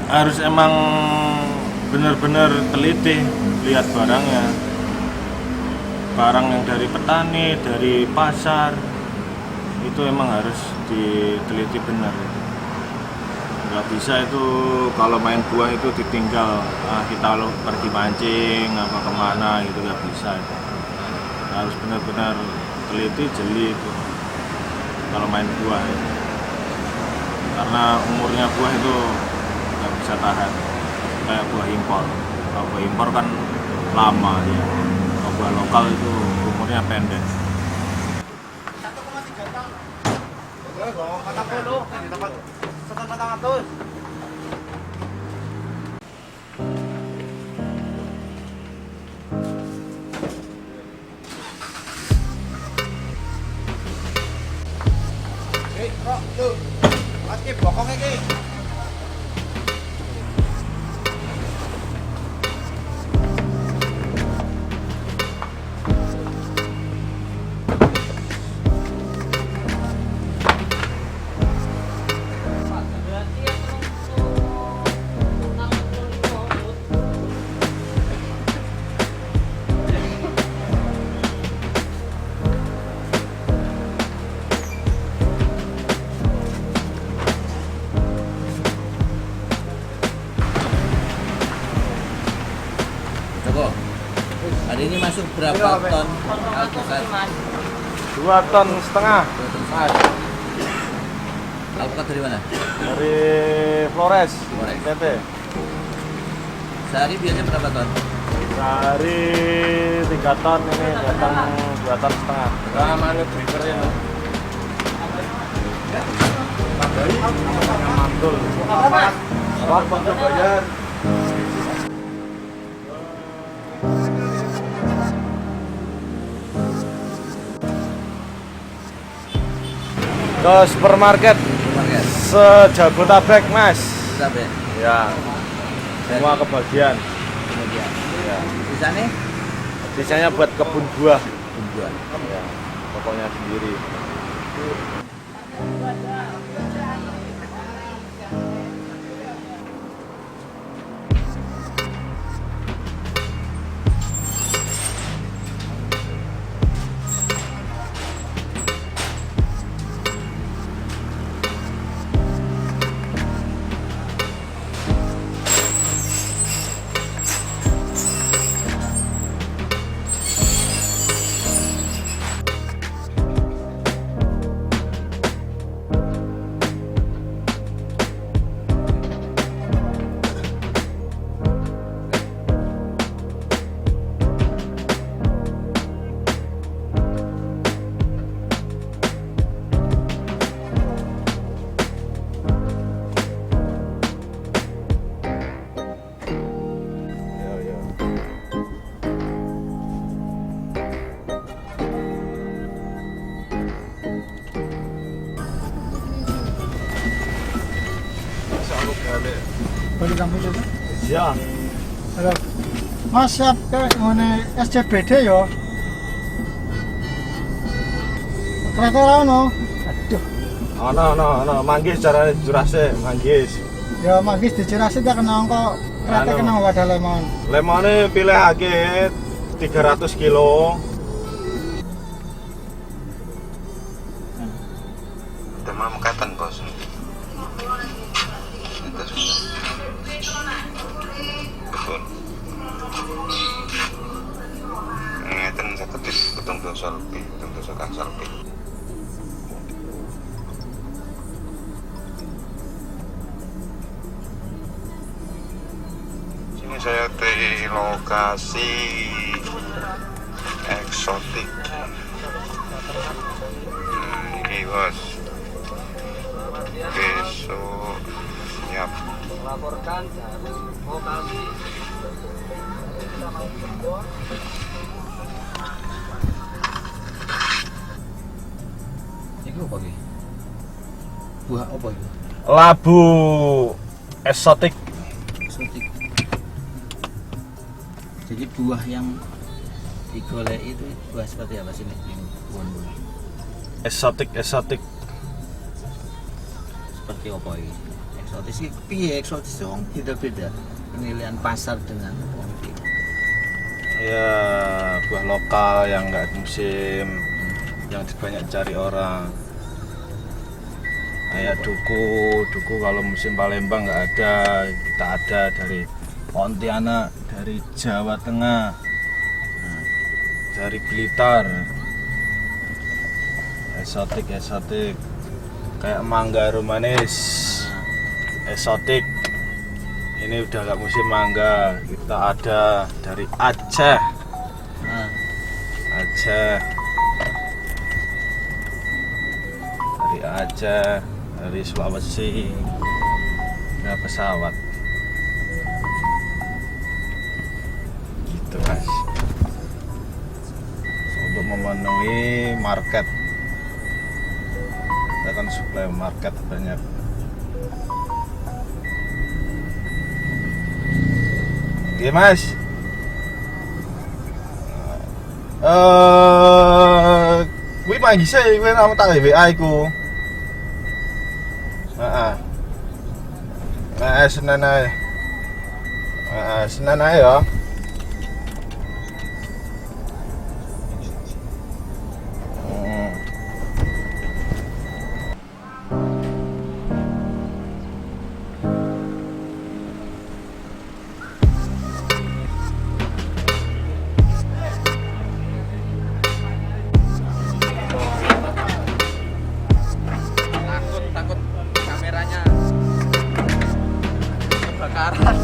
Harus emang benar-benar teliti lihat barangnya, barang yang dari petani, dari pasar itu emang harus diteliti benar. Nggak bisa itu kalau main buah itu ditinggal, kita lo pergi mancing apa kemana gitu, nggak bisa itu. Harus benar-benar teliti, jeli itu kalau main buah itu. Karena umurnya buah itu nggak bisa tahan kayak buah impor. Kalau buah impor kan lama ya, kalau buah lokal itu umurnya pendek. 1,3 tahun. Kata puluh di tempat 1,400. Kok tuh, lagi bokongnya ki. Joko, hari ini masuk berapa ton alpukat? 2,5 ton. 2 ton. Alpukat dari mana? Dari Flores, Flores. NTT. Sehari biasanya berapa ton? Sehari 3 ton, ini datang 2,5 ton. Nah, mana drivernya? Mantul. Apa untuk bayar? Ke supermarket Supermarket. se-Jabodetabek, Mas. Berapa ya? Ya, semua kebagian. Kemudian. Ya. Sisanya? Sisanya buat kebun buah. Buah. Ya, pokoknya sendiri. Balik kampung itu. Ya, Halo. Mas siap ke ngene SCBD ya. Kereta ono. Aduh. ono, manggis carane jurase, manggis. Ya magis dicerasi tak kena angka kereta Anu. kena wadah lemon. Lemone pilihake 300 kilo. Udah mau mekatan bos. Itu sudah. Betul. Ngeten seketis betung dosa lebih, betung dosa kangsa lebih. Sini saya di lokasi eksotik. Ini bos. Besok siap. Melaporkan dari lokasi. Iku apa iki? Buah apa itu? Labu eksotik. Eksotik. Jadi buah yang digolek itu buah seperti apa sih nih? Buah-buah. Eksotik. Seperti apa ini? Eksotis iki piye? Eksotis itu beda-beda. Penilaian pasar dengan wong iki. Ya, buah lokal yang nggak musim, yang banyak cari orang. Kayak duku kalau musim Palembang nggak ada, kita ada dari Pontianak, dari Jawa Tengah, dari Blitar. Eksotik, kayak mangga manis, eksotik. Ini udah nggak musim mangga, kita ada dari Aceh. Nah, Dari Aceh, dari Sulawesi, nggak pesawat. Gitu mas. Untuk memenuhi market, kita kan suplai market banyak. Oke mas. Kuwi manggise kuwi nama tak WA iku. Heeh. Senin ae. Senin ae ya. takut kameranya kebakaran.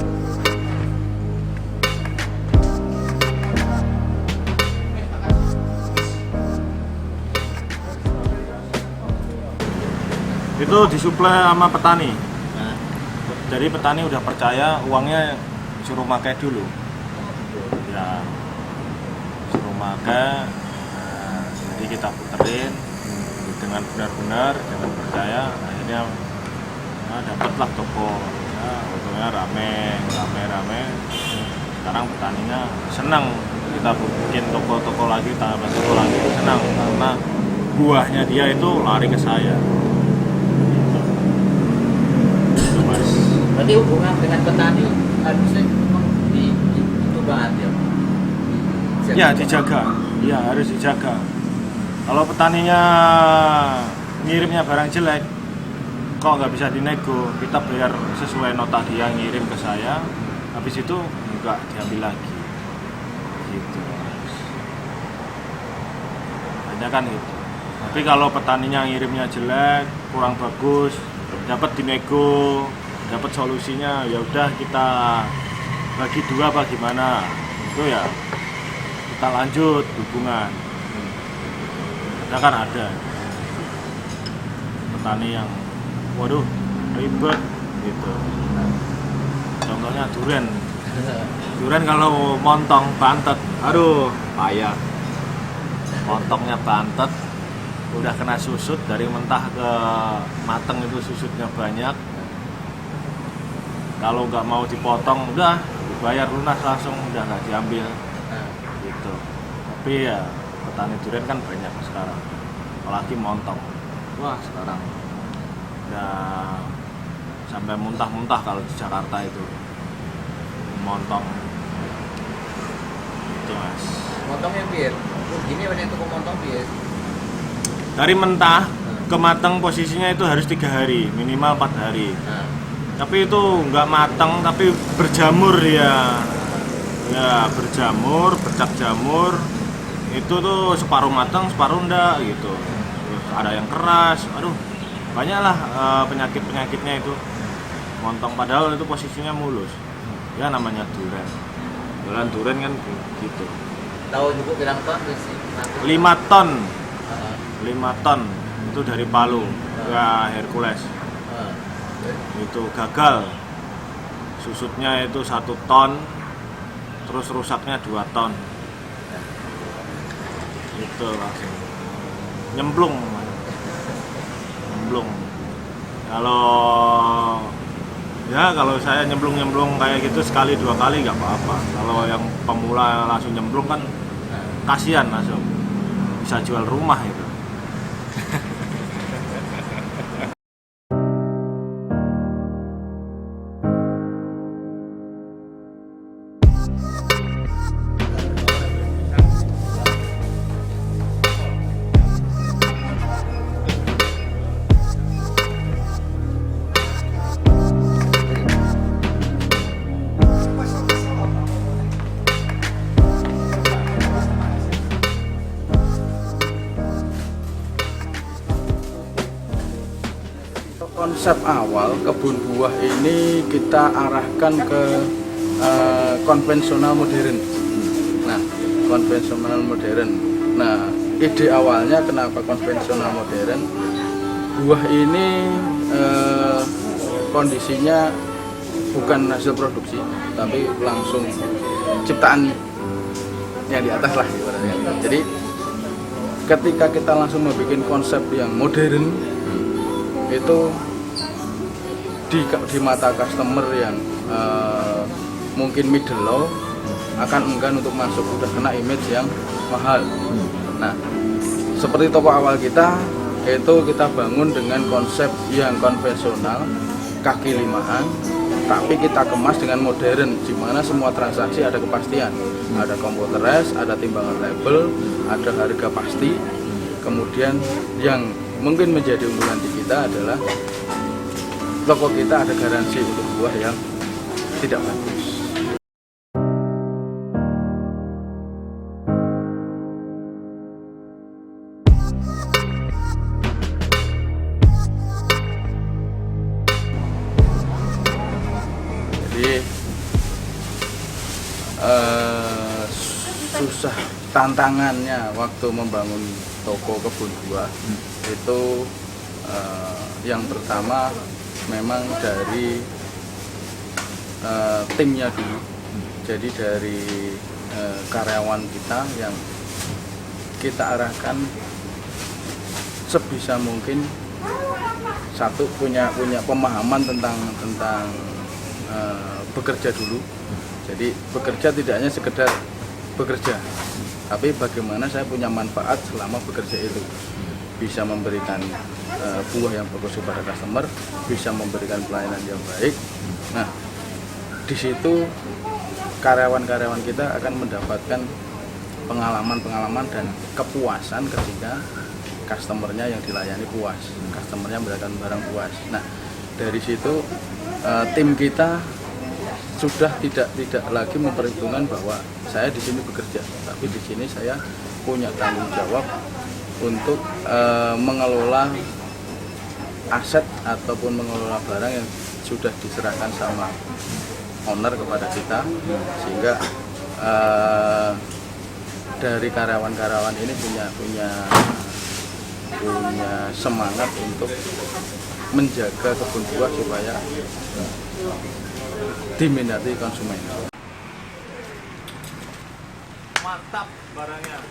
Itu disuplai sama petani. Nah, Jadi petani udah percaya uangnya suruh pakai dulu. Ya, suruh pakai. Jadi kita puterin dengan benar-benar, dengan percaya. Akhirnya dapatlah toko. Ya, untungnya rame. Sekarang petaninya senang. Kita bikin toko-toko lagi, tambah toko lagi, senang karena buahnya dia itu lari ke saya. berarti hubungan dengan petani harusnya memang itu banget ya. Ya dijaga, ya harus dijaga. Kalau petaninya ngirimnya barang jelek, kok nggak bisa dinego, kita bayar sesuai nota dia ngirim ke saya, habis itu nggak diambil lagi. Gitu. Hanya kan itu. Tapi kalau petaninya ngirimnya jelek, kurang bagus, dapat dinego, dapat solusinya, ya udah kita bagi dua apa gimana, itu ya kita lanjut hubungan. Kita kan ada petani yang waduh ribet gitu. Contohnya durian kalau montong bantet, aduh payah. Montongnya bantet, udah kena susut dari mentah ke mateng itu susutnya banyak. Kalau nggak mau dipotong udah dibayar lunas langsung, udah nggak diambil gitu. Tapi ya petani durian kan banyak sekarang, apalagi montong. Wah sekarang udah sampai muntah-muntah kalau di Jakarta itu montong itu mas. Montongnya piye? Gini banyak tuku montong piye? Dari mentah kematang posisinya itu harus 3 hari, minimal 4 hari. Nah, Tapi itu nggak matang, tapi berjamur ya. Ya berjamur, bercak jamur. Itu tuh separuh matang, separuh enggak gitu. Terus ada yang keras, aduh banyaklah penyakit-penyakitnya itu. Montong padahal itu posisinya mulus. Ya namanya duren. Jualan duren kan gitu. tahu juga bilang ton sih. 5 ton. 5 ton itu dari Palu ke Hercules. Itu gagal. Susutnya itu 1 ton. Terus rusaknya 2 ton. Itu langsung nyemplung. Kalau saya nyemplung kayak gitu sekali 2 kali nggak apa-apa. Kalau yang pemula langsung nyemplung kan kasihan, langsung bisa jual rumah itu. Konsep awal kebun buah ini kita arahkan ke konvensional modern. Nah, konvensional modern. Nah, ide awalnya kenapa konvensional modern? Buah ini kondisinya bukan hasil produksi, tapi langsung ciptaan yang di atas lah ibaratnya. Jadi ketika kita langsung membuat konsep yang modern, itu di mata customer yang mungkin middle low akan enggan untuk masuk, udah kena image yang mahal. Nah, seperti toko awal kita itu kita bangun dengan konsep yang konvensional, kaki limaan, tapi kita kemas dengan modern, di mana semua transaksi ada kepastian, ada computerized, ada timbangan label, ada harga pasti. Kemudian yang mungkin menjadi unggulan di kita adalah toko kita ada garansi untuk buah yang tidak bagus. Jadi susah tantangannya waktu membangun toko kebun buah itu yang pertama memang dari timnya dulu. Jadi dari karyawan kita yang kita arahkan sebisa mungkin satu punya pemahaman tentang bekerja dulu. Jadi bekerja tidak hanya sekedar bekerja, tapi bagaimana saya punya manfaat selama bekerja itu, bisa memberikan buah yang bagus kepada customer, bisa memberikan pelayanan yang baik. Nah, di situ karyawan-karyawan kita akan mendapatkan pengalaman dan kepuasan ketika customernya yang dilayani puas, customernya mendapatkan barang puas. Nah, dari situ tim kita sudah tidak lagi memperhitungkan bahwa saya di sini bekerja, tapi di sini saya punya tanggung jawab untuk mengelola aset ataupun mengelola barang yang sudah diserahkan sama owner kepada kita, sehingga dari karyawan-karyawan ini punya semangat untuk menjaga kebun buah supaya diminati konsumen. Mantap barangnya.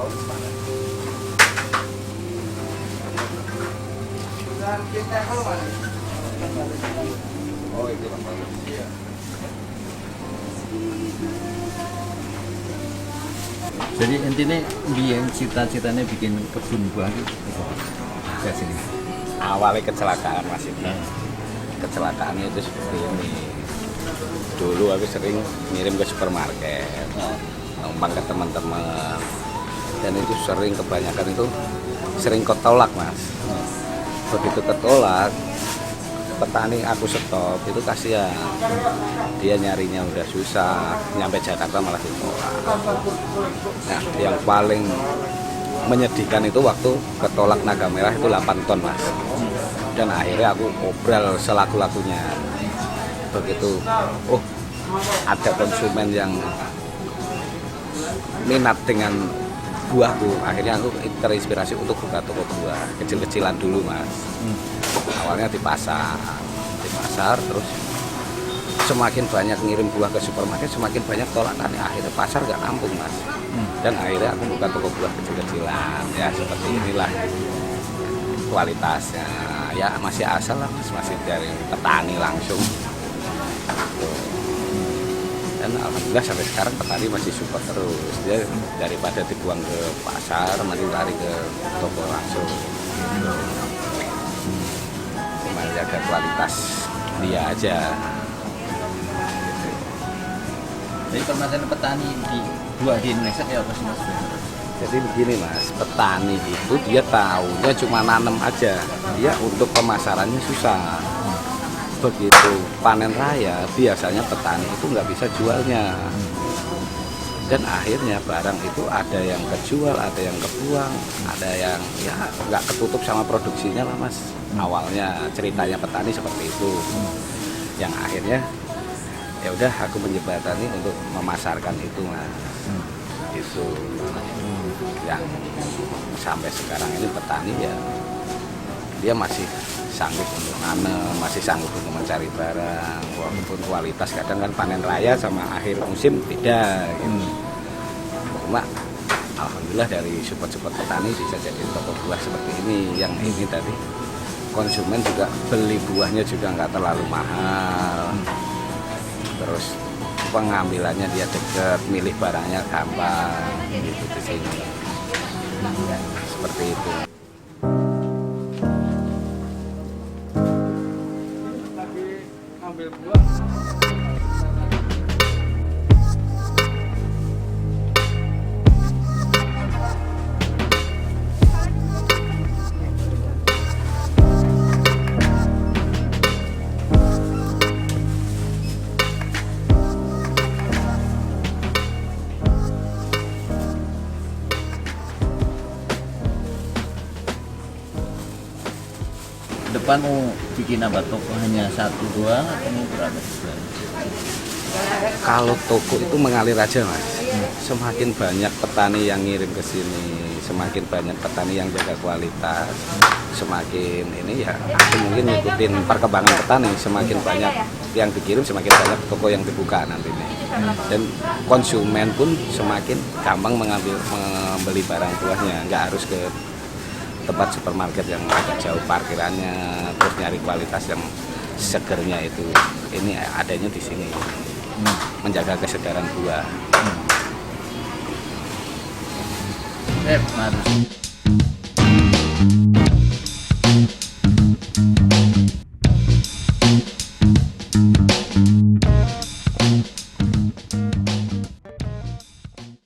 Oh itu Bang Paulus. Iya. Jadi intinya biar cita-citanya bikin kebun buah itu kayak sini. Awalnya kecelakaan Mas ini. Kecelakaannya itu seperti ini. Dulu aku sering ngirim ke supermarket, numpang ke teman-teman, dan itu sering kebanyakan itu sering ketolak Mas. Begitu ketolak, petani aku stop itu kasihan, dia nyarinya udah susah, nyampe Jakarta malah ditolak. Nah yang paling menyedihkan itu waktu ketolak naga merah itu 8 ton Mas, dan akhirnya aku obral selaku-lakunya. Begitu ada konsumen yang minat dengan buahku, akhirnya aku terinspirasi untuk buka toko buah kecil-kecilan dulu Mas. Awalnya di pasar terus semakin banyak ngirim buah ke supermarket, semakin banyak tolakan, akhirnya pasar gak nampung Mas. Dan akhirnya aku buka toko buah kecil-kecilan, ya seperti inilah kualitasnya. Ya masih asal lah Mas, masih dari petani langsung. Dan alhamdulillah sampai sekarang petani masih support terus. Dia daripada dibuang ke pasar, mending lari ke toko langsung. Cuma jaga kualitas dia aja. Jadi permasalahan petani di buah di Indonesia kayak apa sih Mas? Jadi begini Mas, petani itu dia tahunya cuma nanam aja. Dia untuk pemasarannya susah. Begitu panen raya, biasanya petani itu nggak bisa jualnya. Dan akhirnya barang itu ada yang kejual, ada yang kebuang, ada yang ya nggak ketutup sama produksinya lah Mas. Awalnya ceritanya petani seperti itu. Yang akhirnya ya udah aku menjembatani untuk memasarkan itu Mas. Itu yang sampai sekarang ini petani ya dia masih sanggup untuk nanam, masih sanggup untuk mencari barang, walaupun kualitas kadang kan panen raya sama akhir musim beda gitu. Cuma alhamdulillah dari support petani bisa jadi toko buah seperti ini. Yang ini tadi konsumen juga beli buahnya juga nggak terlalu mahal, terus pengambilannya dia deket, milih barangnya gampang gitu di sini. Seperti itu. Ambil buah. Depan mau bikin apa toko hanya 1 doang atau mau berapa? Kalau toko itu mengalir aja Mas. Semakin banyak petani yang ngirim ke sini, semakin banyak petani yang jaga kualitas, semakin ini ya aku mungkin ngikutin perkembangan petani, semakin banyak yang dikirim, semakin banyak toko yang dibuka nantinya. Dan konsumen pun semakin gampang membeli barang buahnya, nggak harus ke tempat supermarket yang agak jauh parkirannya, terus nyari kualitas yang segernya itu. Ini adanya di sini, menjaga kesegaran buah. Harus